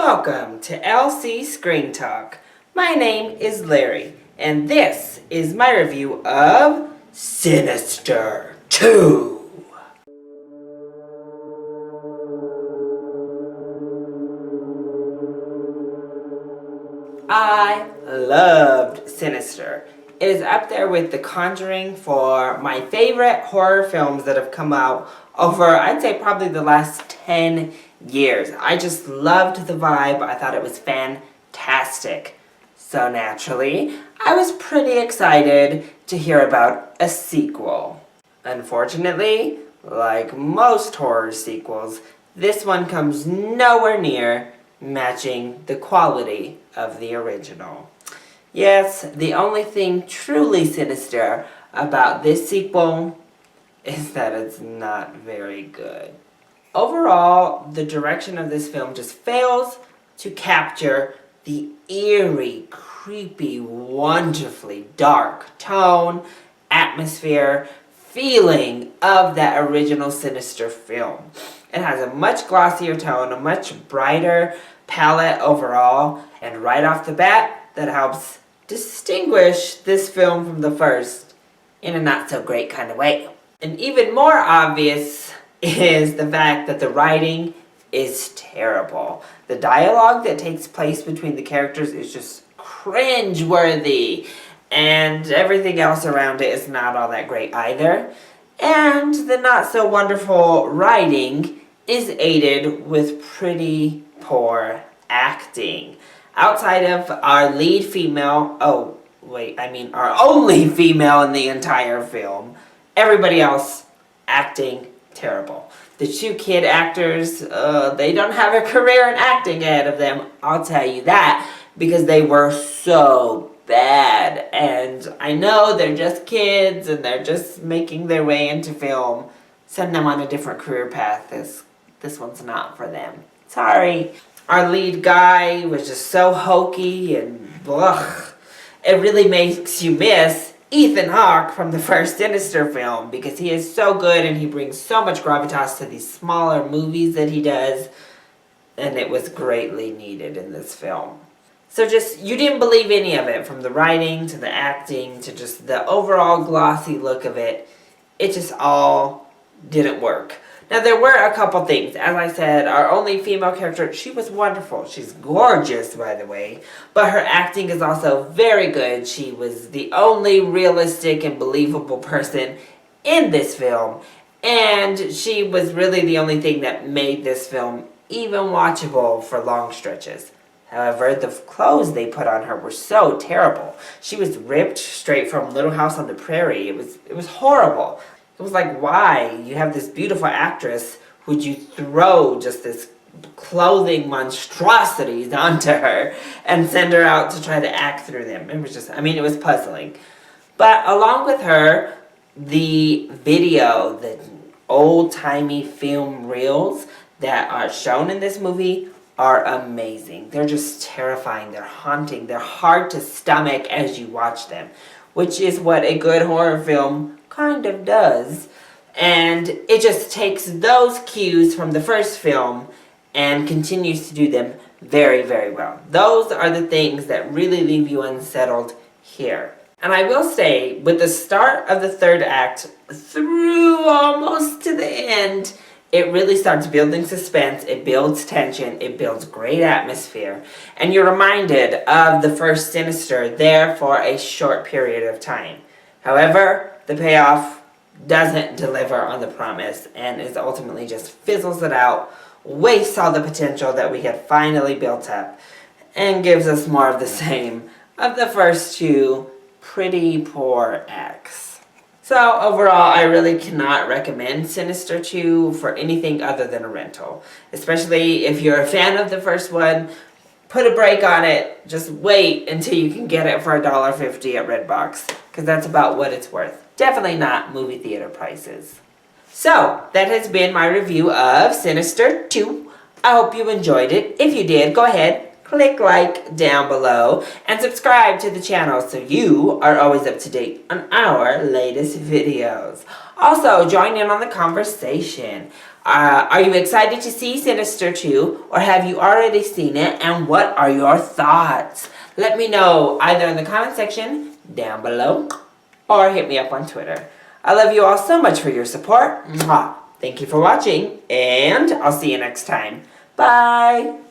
Welcome to LC Screen Talk. My name is Larry, and this is my review of Sinister 2. I loved Sinister. It is up there with The Conjuring for my favorite horror films that have come out over, I'd say, probably the last 10 years. I just loved the vibe. I thought it was fantastic. So naturally, I was pretty excited to hear about a sequel. Unfortunately, like most horror sequels, this one comes nowhere near matching the quality of the original. Yes, the only thing truly sinister about this sequel is that it's not very good. Overall, the direction of this film just fails to capture the eerie, creepy, wonderfully dark tone, atmosphere, feeling of that original Sinister film. It has a much glossier tone, a much brighter palette overall, and right off the bat, that helps distinguish this film from the first in a not so great kind of way. And even more obvious is the fact that the writing is terrible. The dialogue that takes place between the characters is just cringe-worthy, and everything else around it is not all that great either. And the not so wonderful writing is aided with pretty poor acting. Outside of our lead female, our only female in the entire film, everybody else acting terrible. The two kid actors, they don't have a career in acting ahead of them, I'll tell you that, because they were so bad. And I know they're just kids and they're just making their way into film. Send them on a different career path. This one's not for them. Sorry. Our lead guy was just so hokey and ugh. It really makes you miss Ethan Hawke from the first Sinister film because he is so good and he brings so much gravitas to these smaller movies that he does, and it was greatly needed in this film. So just, you didn't believe any of it, from the writing to the acting to just the overall glossy look of it. It just all didn't work. Now, there were a couple things. As I said, our only female character, she was wonderful. She's gorgeous, by the way. But her acting is also very good. She was the only realistic and believable person in this film. And she was really the only thing that made this film even watchable for long stretches. However, the clothes they put on her were so terrible. She was ripped straight from Little House on the Prairie. It was horrible. It was like, why? You have this beautiful actress, would you throw just this clothing monstrosities onto her and send her out to try to act through them? It was just, it was puzzling. But along with her, the video, the old-timey film reels that are shown in this movie are amazing. They're just terrifying. They're haunting. They're hard to stomach as you watch them, which is what a good horror film kind of does. And it just takes those cues from the first film and continues to do them very, very well. Those are the things that really leave you unsettled here. And I will say, with the start of the third act through almost to the end, it really starts building suspense, it builds tension, it builds great atmosphere, and you're reminded of the first Sinister there for a short period of time. However, the payoff doesn't deliver on the promise and is ultimately just fizzles it out, wastes all the potential that we had finally built up, and gives us more of the same of the first two pretty poor acts. So overall, I really cannot recommend Sinister 2 for anything other than a rental. Especially if you're a fan of the first one, put a break on it. Just wait until you can get it for $1.50 at Redbox, because that's about what it's worth. Definitely not movie theater prices. So, that has been my review of Sinister 2. I hope you enjoyed it. If you did, go ahead, click like down below, and subscribe to the channel so you are always up to date on our latest videos. Also, join in on the conversation. Are you excited to see Sinister 2, or have you already seen it, and what are your thoughts? Let me know either in the comment section down below, or hit me up on Twitter. I love you all so much for your support. Mwah. Thank you for watching, and I'll see you next time. Bye!